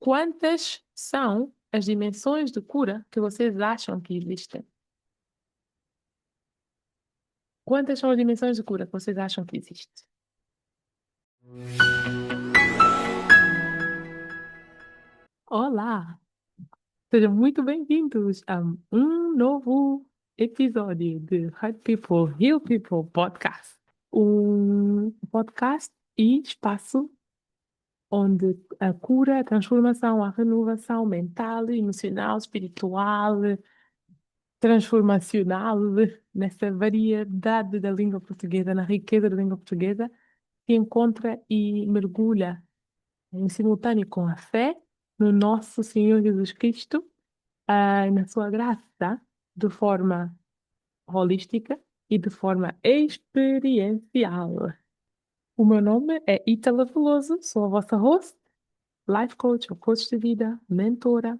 Quantas são as dimensões de cura que vocês acham que existem? Quantas são as dimensões de cura que vocês acham que existem? Olá! Sejam muito bem-vindos a um novo episódio de Hurt People, Heal People Podcast. Um podcast e espaço onde a cura, a transformação, a renovação mental, emocional, espiritual, transformacional, nessa variedade da língua portuguesa, na riqueza da língua portuguesa, se encontra e mergulha em simultâneo com a fé no nosso Senhor Jesus Cristo, na sua graça, de forma holística e de forma experiencial. O meu nome é Ítala Veloso, sou a vossa host, life coach ou coach de vida, mentora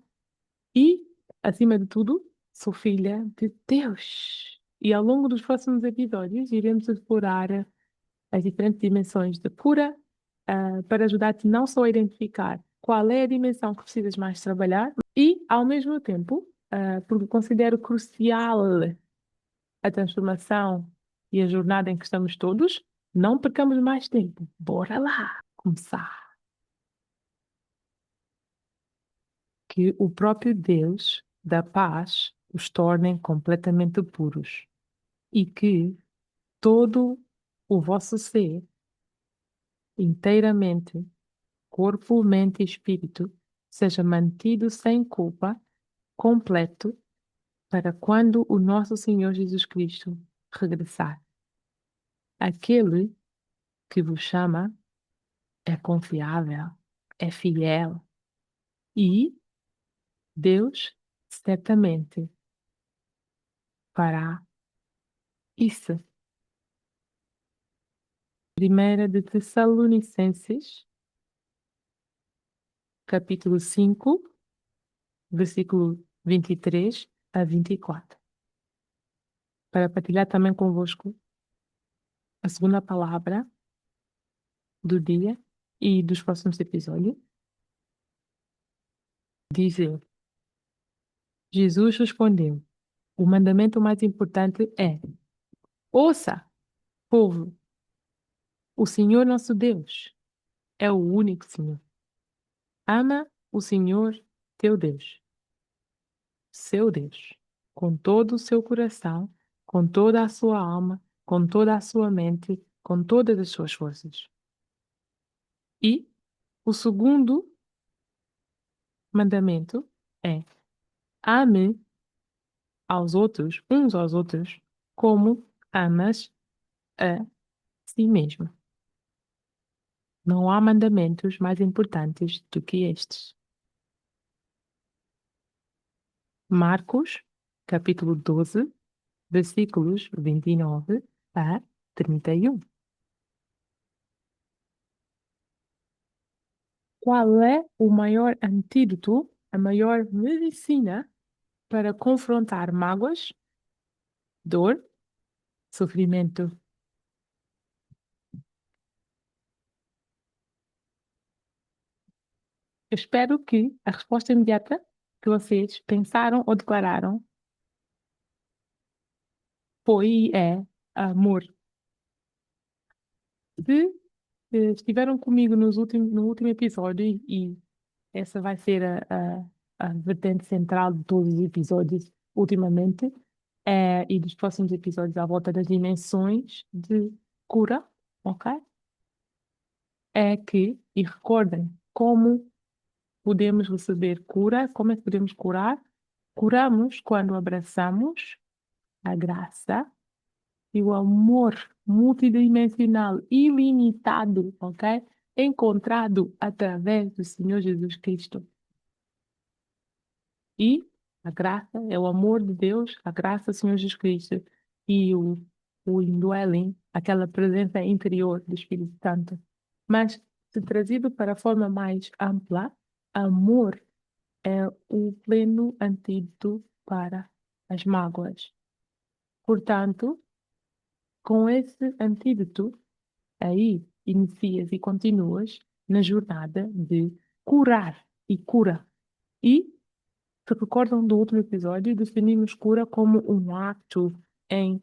e, acima de tudo, sou filha de Deus. E ao longo dos próximos episódios iremos explorar as diferentes dimensões de cura, para ajudar-te não só a identificar qual é a dimensão que precisas mais trabalhar e, ao mesmo tempo, porque considero crucial a transformação e a jornada em que estamos todos, não percamos mais tempo. Bora lá começar. Que o próprio Deus da paz os torne completamente puros e que todo o vosso ser, inteiramente, corpo, mente e espírito, seja mantido sem culpa, completo, para quando o nosso Senhor Jesus Cristo regressar. Aquele que vos chama é confiável, é fiel e Deus certamente fará isso. Primeira de Tessalonicenses, capítulo 5, versículo 23 a 24. Para partilhar também convosco a segunda palavra do dia e dos próximos episódios. Diz ele: Jesus respondeu: o mandamento mais importante é: ouça, povo, o Senhor nosso Deus é o único Senhor. Ama o Senhor teu Deus, seu Deus, com todo o seu coração, com toda a sua alma, com toda a sua mente, com todas as suas forças. E o segundo mandamento é: ame uns aos outros, como amas a si mesmo. Não há mandamentos mais importantes do que estes. Marcos, capítulo 12, versículos 29 a 31. Qual é o maior antídoto, a maior medicina para confrontar mágoas, dor, sofrimento? Eu espero que a resposta imediata que vocês pensaram ou declararam foi e é amor. Se estiveram comigo no último episódio, e essa vai ser a vertente central de todos os episódios ultimamente, e dos próximos episódios à volta das dimensões de cura, ok? E recordem, como podemos receber cura, como é que podemos curar? Curamos quando abraçamos a graça e o amor multidimensional, ilimitado, ok? Encontrado através do Senhor Jesus Cristo. E a graça é o amor de Deus, a graça do Senhor Jesus Cristo e o indwelling, aquela presença interior do Espírito Santo. Mas, se trazido para a forma mais ampla, amor é o pleno antídoto para as mágoas. Portanto, com esse antídoto, aí inicias e continuas na jornada de curar e cura. E, se recordam do último episódio, definimos cura como um ato em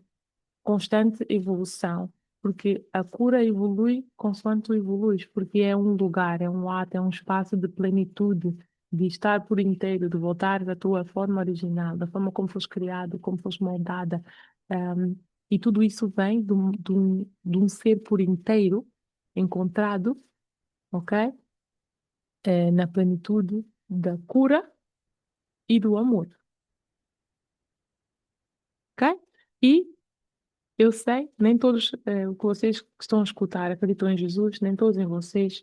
constante evolução, porque a cura evolui consoante tu evoluis, porque é um lugar, é um ato, é um espaço de plenitude, de estar por inteiro, de voltar à tua forma original, da forma como foste criado, como foste moldada. Um, e tudo isso vem de um ser por inteiro encontrado, ok? Na plenitude da cura e do amor, ok? E eu sei, nem todos o que vocês que estão a escutar acreditam em Jesus, nem todos em vocês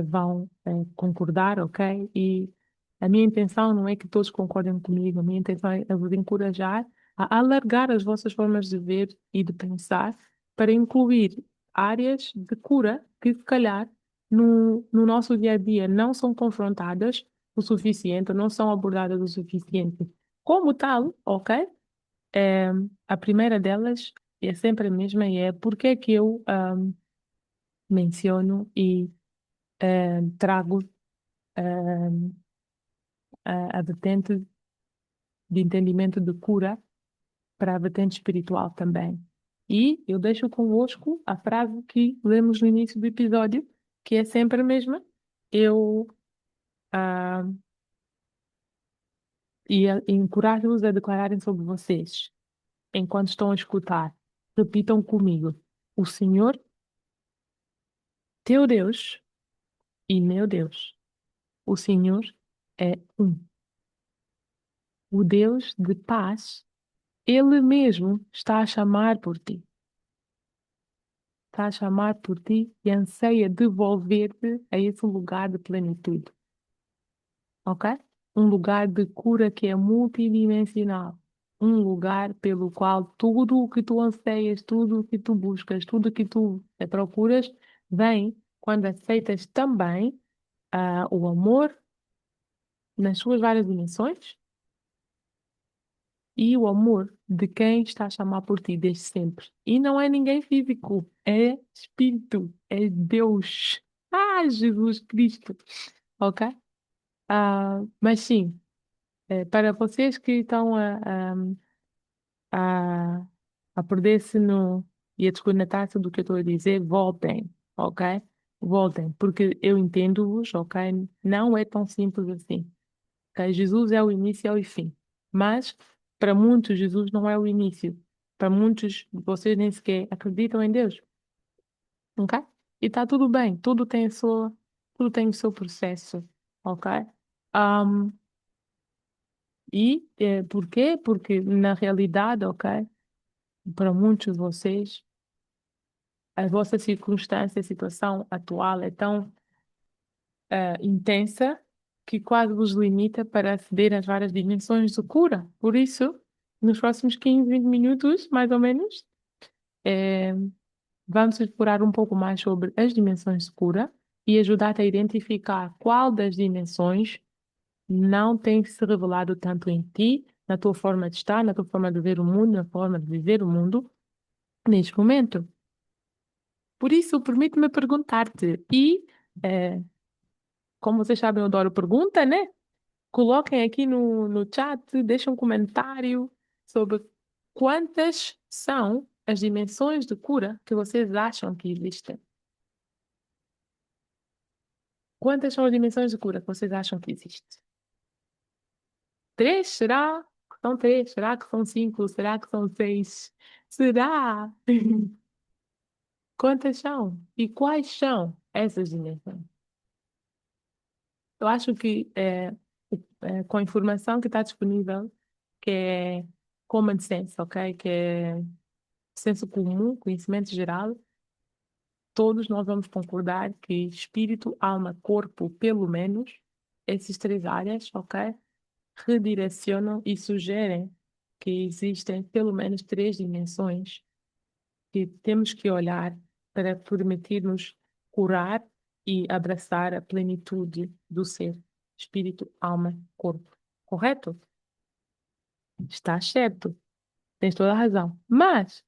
vão concordar, ok? E a minha intenção não é que todos concordem comigo, a minha intenção é vos encorajar a alargar as vossas formas de ver e de pensar para incluir áreas de cura que, se calhar, no nosso dia a dia não são confrontadas o suficiente, ou não são abordadas o suficiente. Como tal, ok? É, a primeira delas é sempre a mesma e é porque é que eu menciono e trago a vertente de entendimento de cura para a vertente espiritual também. E eu deixo convosco a frase que lemos no início do episódio, que é sempre a mesma. Eu ah, encorajo-os a declararem sobre vocês, enquanto estão a escutar. Repitam comigo: o Senhor, teu Deus e meu Deus. O Senhor é um. O Deus de paz, Ele mesmo está a chamar por ti. Está a chamar por ti e anseia devolver-te a esse lugar de plenitude. Ok? Um lugar de cura que é multidimensional. Um lugar pelo qual tudo o que tu anseias, tudo o que tu buscas, tudo o que tu procuras, vem quando aceitas também o amor nas suas várias dimensões e o amor de quem está a chamar por ti desde sempre. E não é ninguém físico, é Espírito, é Deus. Ah, Jesus Cristo. Ok? Mas sim, para vocês que estão a, a perder-se no e a desconectar-se do que eu estou a dizer, voltem, ok? Voltem, porque eu entendo-vos, ok? Não é tão simples assim. Ok? Jesus é o início e é o fim. Mas, para muitos, Jesus não é o início. Para muitos, vocês nem sequer acreditam em Deus. Ok? E está tudo bem. Tudo tem o seu processo. Ok? Um, por quê? Porque, na realidade, ok? Para muitos de vocês, a vossa circunstância, a situação atual é tão intensa que quase vos limita para aceder às várias dimensões de cura. Por isso, nos próximos 15, 20 minutos, mais ou menos, eh, vamos explorar um pouco mais sobre as dimensões de cura e ajudar-te a identificar qual das dimensões não tem se revelado tanto em ti, na tua forma de estar, na tua forma de ver o mundo, na forma de viver o mundo, neste momento. Por isso, permite-me perguntar-te, eh, como vocês sabem, eu adoro pergunta, né? Coloquem aqui no chat, deixem um comentário sobre quantas são as dimensões de cura que vocês acham que existem. Quantas são as dimensões de cura que vocês acham que existem? 3? Será que são 3? Será que são 5? Será que são 6? Será? Quantas são? E quais são essas dimensões? Eu acho que com a informação que está disponível, que é common sense, ok? Que é senso comum, conhecimento geral, todos nós vamos concordar que espírito, alma, corpo, pelo menos, essas três áreas, ok? Redirecionam e sugerem que existem pelo menos três dimensões que temos que olhar para permitir-nos curar e abraçar a plenitude do ser, espírito, alma, corpo. Correto? Está certo. Tens toda a razão. Mas,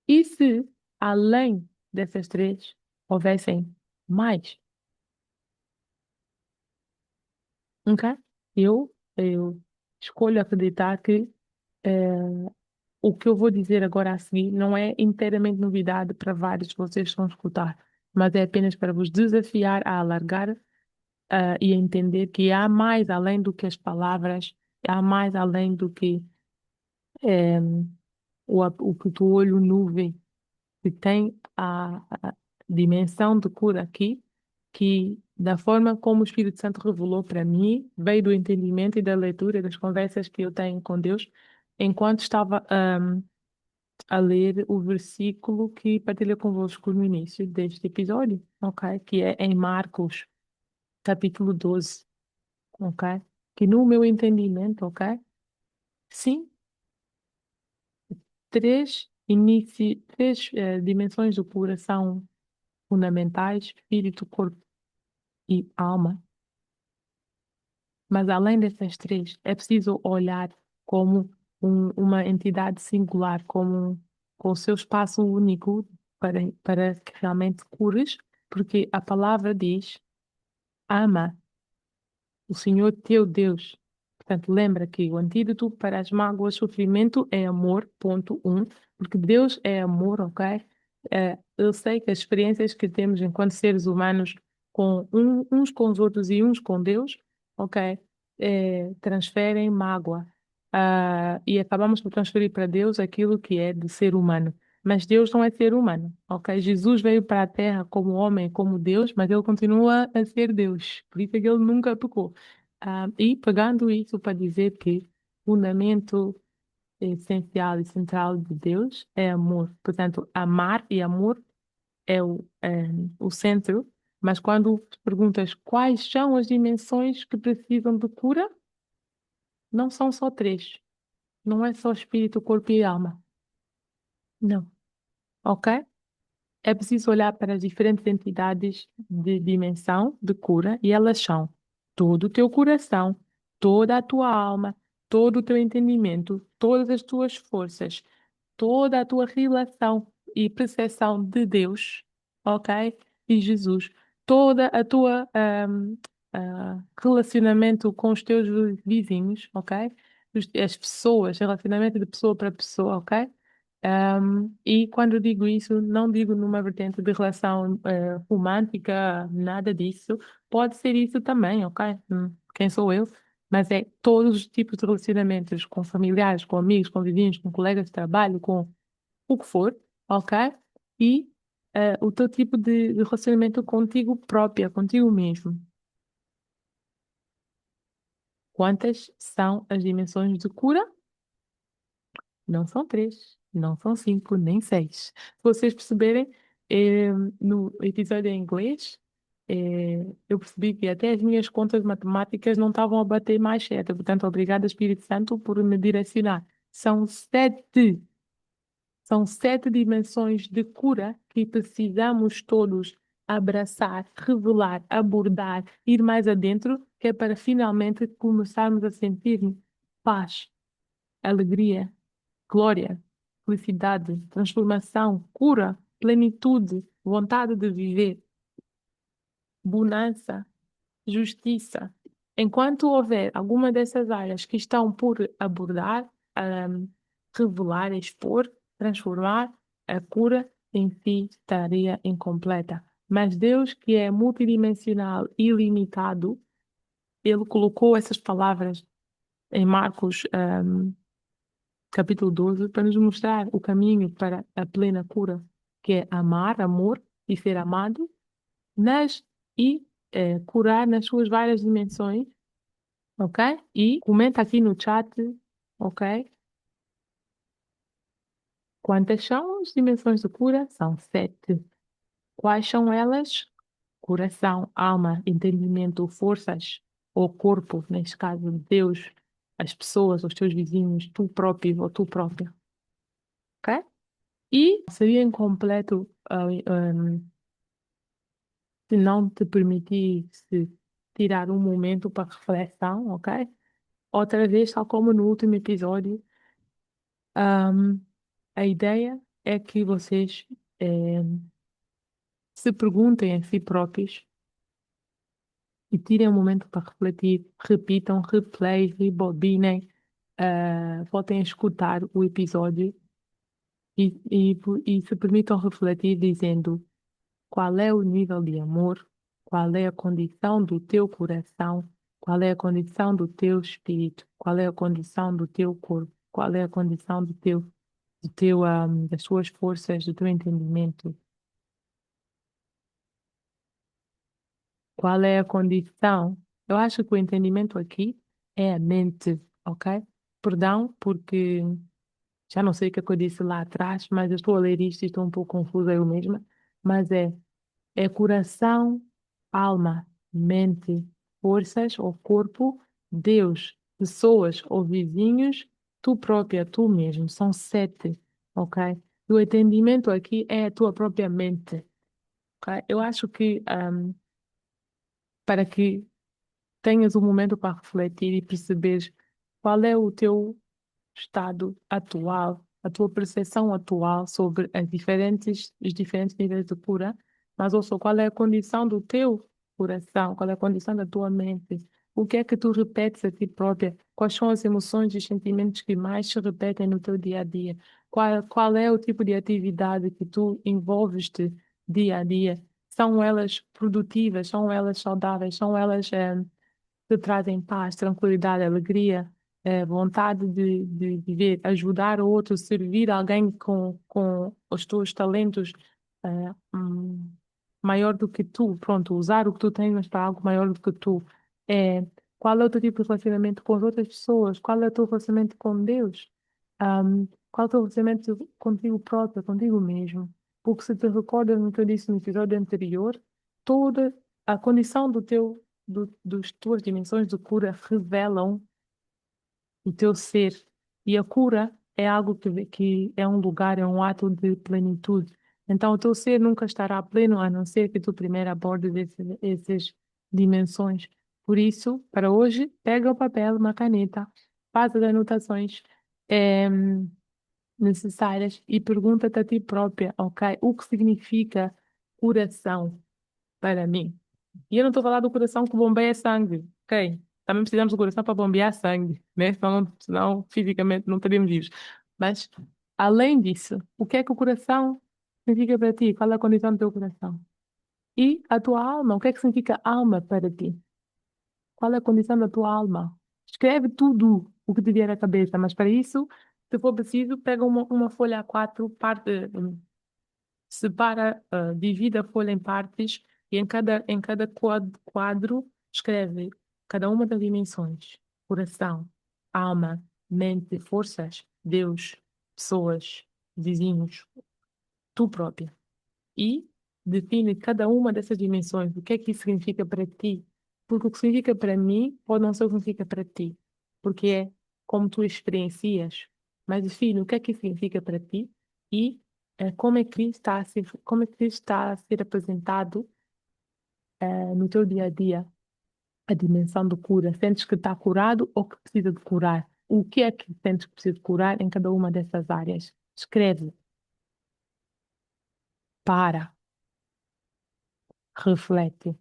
e se, além dessas três, houvessem mais? Ok? Eu escolho acreditar que o que eu vou dizer agora a seguir não é inteiramente novidade para vários que vocês estão a escutar, mas é apenas para vos desafiar a alargar, e a entender que há mais além do que as palavras, há mais além do que eh, o que o olho nu vê, que tem a dimensão de cura aqui, que da forma como o Espírito Santo revelou para mim, veio do entendimento e da leitura das conversas que eu tenho com Deus, enquanto estava a ler o versículo que partilhei convosco no início deste episódio, ok? Que é em Marcos, capítulo 12, ok? Que no meu entendimento, ok? Sim, três dimensões do cura são fundamentais: espírito, corpo e alma. Mas além dessas três, é preciso olhar como uma entidade singular, com o seu espaço único para que realmente cures, porque a palavra diz: ama o Senhor teu Deus. Portanto, lembra que o antídoto para as mágoas, sofrimento é amor, ponto um, porque Deus é amor, ok? Eu sei que as experiências que temos enquanto seres humanos uns com os outros e uns com Deus, ok? Transferem mágoa. E acabamos por transferir para Deus aquilo que é de ser humano. Mas Deus não é ser humano, ok? Jesus veio para a Terra como homem, como Deus, mas ele continua a ser Deus. Por isso é que ele nunca pecou. E pegando isso para dizer que o fundamento essencial e central de Deus é amor. Portanto, amar e amor é o centro. Mas quando te perguntas quais são as dimensões que precisam de cura, não são só três. Não é só espírito, corpo e alma. Não. Ok? É preciso olhar para as diferentes entidades de dimensão de cura e elas são todo o teu coração, toda a tua alma, todo o teu entendimento, todas as tuas forças, toda a tua relação e percepção de Deus, ok? E Jesus, toda a tua relacionamento com os teus vizinhos, ok? As pessoas, relacionamento de pessoa para pessoa, ok? E quando eu digo isso, não digo numa vertente de relação romântica, nada disso. Pode ser isso também, ok? Quem sou eu? Mas é todos os tipos de relacionamentos com familiares, com amigos, com vizinhos, com colegas de trabalho, com o que for, ok? E o teu tipo de relacionamento contigo própria, contigo mesmo. Quantas são as dimensões de cura? Não são três, não são cinco, nem seis. Se vocês perceberem, no episódio em inglês, eu percebi que até as minhas contas matemáticas não estavam a bater mais certo. Portanto, obrigada, Espírito Santo, por me direcionar. São sete, são sete dimensões de cura que precisamos todos abraçar, revelar, abordar, ir mais adentro, que é para finalmente começarmos a sentir paz, alegria, glória, felicidade, transformação, cura, plenitude, vontade de viver, bonança, justiça. Enquanto houver alguma dessas áreas que estão por abordar, revelar, expor, transformar, a cura em si estaria incompleta. Mas Deus, que é multidimensional e ilimitado, Ele colocou essas palavras em Marcos, capítulo 12, para nos mostrar o caminho para a plena cura, que é amar, amor e ser amado, nas, e curar nas suas várias dimensões, ok? E comenta aqui no chat, ok? Quantas são as dimensões de cura? São sete. Quais são elas? Coração, alma, entendimento, forças, ou corpo, neste caso, Deus, as pessoas, os teus vizinhos, tu próprio ou tu própria, ok? E seria incompleto se não te permitisse tirar um momento para reflexão, ok? Outra vez, tal como no último episódio, ahm, a ideia é que vocês se perguntem a si próprios e tirem um momento para refletir, repitam, replay, rebobinem, voltem a escutar o episódio e se permitam refletir dizendo qual é o nível de amor, qual é a condição do teu coração, qual é a condição do teu espírito, qual é a condição do teu corpo, qual é a condição das suas forças, do teu entendimento, qual é a condição. Eu acho que o entendimento aqui é a mente, ok? Perdão, porque já não sei o que eu disse lá atrás, mas eu estou a ler isto e estou um pouco confusa eu mesma, mas é coração, alma, mente, forças ou corpo, Deus, pessoas ou vizinhos, tu própria, tu mesmo. São sete, ok? E o entendimento aqui é a tua própria mente, ok? Eu acho que para que tenhas um momento para refletir e perceberes qual é o teu estado atual, a tua percepção atual sobre os diferentes níveis de cura, mas also qual é a condição do teu coração, qual é a condição da tua mente, o que é que tu repetes a ti própria, quais são as emoções e os sentimentos que mais se repetem no teu dia a dia, qual é o tipo de atividade que tu envolves-te dia a dia, são elas produtivas, são elas saudáveis, são elas que trazem paz, tranquilidade, alegria, vontade de viver, ajudar o outro, servir alguém com os teus talentos eh, hum, maior do que tu, pronto, usar o que tu tens, mas para algo maior do que tu. É, qual é o teu tipo de relacionamento com as outras pessoas? Qual é o teu relacionamento com Deus? Qual é o teu relacionamento contigo próprio, contigo mesmo? Porque se te recordas no que eu disse no episódio anterior, toda a condição dos tuas dimensões de cura revelam o teu ser. E a cura é algo que é um lugar, é um ato de plenitude. Então, o teu ser nunca estará pleno a não ser que tu primeiro abordes essas dimensões. Por isso, para hoje, pega o papel, uma caneta, faz as anotações necessárias e pergunta-te a ti própria, ok? O que significa coração para mim? E eu não estou a falar do coração que bombeia sangue, ok? Também precisamos do coração para bombear sangue, né? Senão fisicamente não estaríamos vivos. Mas, além disso, o que é que o coração significa para ti? Qual é a condição do teu coração? E a tua alma, o que é que significa alma para ti? Qual é a condição da tua alma? Escreve tudo o que te vier à cabeça, mas para isso, se for preciso, pega uma folha A4, separa, divide a folha em partes e em cada quadro escreve cada uma das dimensões: coração, alma, mente, forças, Deus, pessoas, vizinhos, tu própria. E define cada uma dessas dimensões, o que é que isso significa para ti. Porque o que significa para mim pode não ser o que significa para ti, porque é como tu experiencias. Mas define o que é que isso significa para ti e como é que está a ser apresentado no teu dia a dia a dimensão de cura. Sentes que está curado ou que precisa de curar? O que é que sentes que precisa de curar em cada uma dessas áreas? Escreve, para, reflete.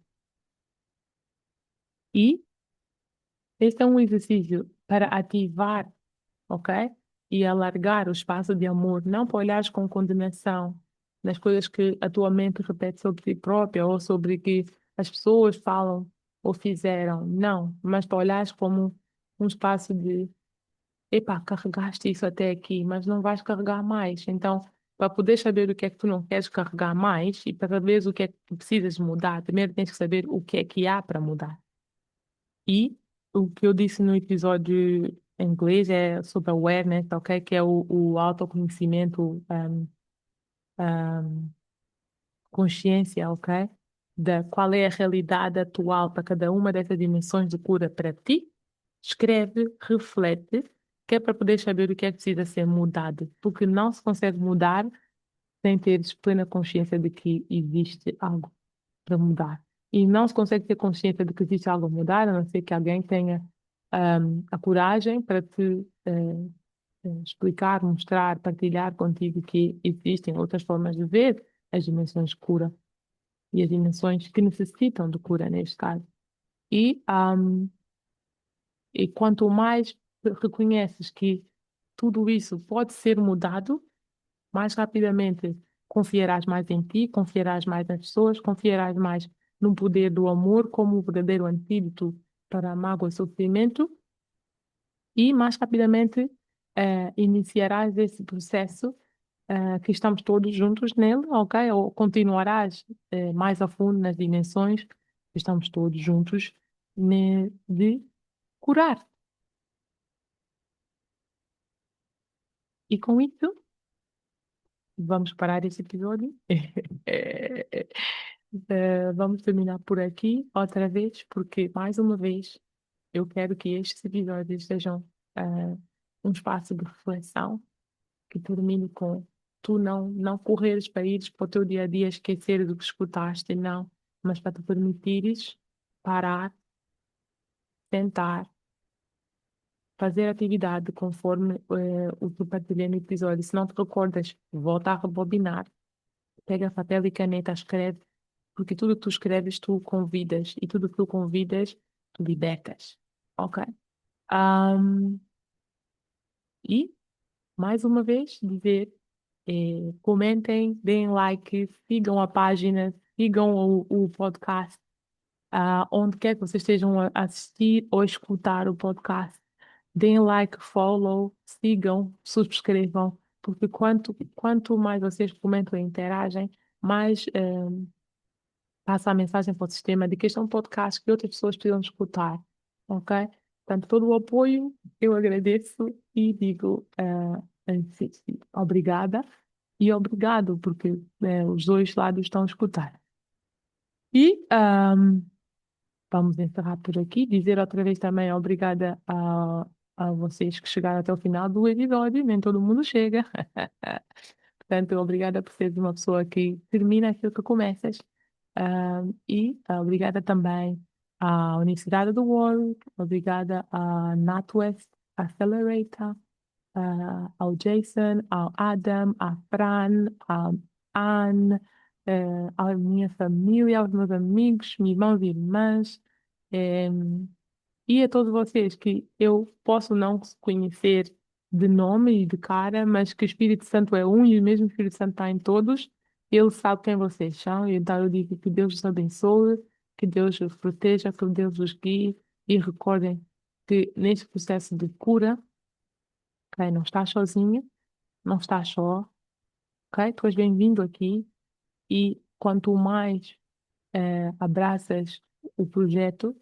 E este é um exercício para ativar, ok? E alargar o espaço de amor, não para olhares com condenação nas coisas que a tua mente repete sobre ti própria ou sobre que as pessoas falam ou fizeram. Não, mas para olhares como um espaço de, epá, carregaste isso até aqui, mas não vais carregar mais. Então, para poder saber o que é que tu não queres carregar mais e para saber o que é que tu precisas mudar, primeiro tens que saber o que é que há para mudar. E o que eu disse no episódio em inglês é sobre awareness, ok? Que é o autoconhecimento, um, consciência, ok? Da qual é a realidade atual para cada uma dessas dimensões de cura para ti. Escreve, reflete, que é para poder saber o que é que precisa ser mudado. Porque não se consegue mudar sem teres plena consciência de que existe algo para mudar. E não se consegue ter consciência de que existe algo a mudar, a não ser que alguém tenha a coragem para te explicar, mostrar, partilhar contigo que existem outras formas de ver as dimensões de cura e as dimensões que necessitam de cura, neste caso. E, e quanto mais reconheces que tudo isso pode ser mudado, mais rapidamente confiarás mais em ti, confiarás mais nas pessoas, confiarás mais no poder do amor como o verdadeiro antídoto para a mágoa e sofrimento, e mais rapidamente iniciarás esse processo que estamos todos juntos nele, ok? Ou continuarás mais a fundo nas dimensões que estamos todos juntos de curar. E com isso, vamos parar esse episódio. Vamos terminar por aqui outra vez, porque mais uma vez eu quero que estes episódios sejam um espaço de reflexão que termine com tu não correres para ires para o teu dia a dia esquecer do que escutaste, não, mas para te permitires parar, sentar, fazer atividade conforme o que eu partilhei no episódio. Se não te recordas, volta a rebobinar, pega papel e caneta, escreve, porque tudo que tu escreves, tu convidas, e tudo que tu convidas, tu libertas, ok? Ahm, e mais uma vez, dizer, comentem, deem like, sigam a página, sigam o podcast, onde quer que vocês estejam a assistir ou escutar o podcast. Deem like, follow, sigam, subscrevam, porque quanto mais vocês comentam e interagem, mais passa a mensagem para o sistema de que este é um podcast que outras pessoas precisam escutar, ok? Portanto, todo o apoio eu agradeço e digo sim, sim, obrigada e obrigado, porque os dois lados estão a escutar. E vamos encerrar por aqui, dizer outra vez também obrigada a vocês que chegaram até o final do episódio, nem todo mundo chega. Portanto, obrigada por seres uma pessoa que termina aquilo que começas. Obrigada também à Universidade do World, obrigada à NatWest Accelerator, ao Jason, ao Adam, à Fran, à Anne, à minha família, aos meus amigos, meus irmãos e irmãs. E a todos vocês que eu posso não conhecer de nome e de cara, mas que o Espírito Santo é um e o mesmo Espírito Santo está em todos, ele sabe quem vocês são, e então eu digo que Deus os abençoe, que Deus os proteja, que Deus os guie, e recordem que neste processo de cura, ok, não estás sozinho, não estás só, ok? Tu és bem-vindo aqui, e quanto mais abraças o projeto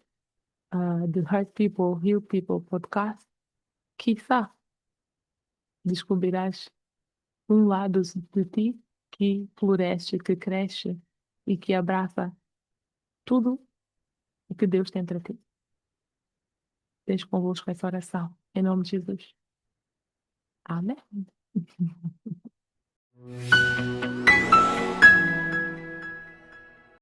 de Hurt People, Heal People podcast, quiçá descobrirás um lado de ti que floresce, que cresce e que abraça tudo o que Deus tem para ti. Deixo convosco essa oração. Em nome de Jesus. Amém.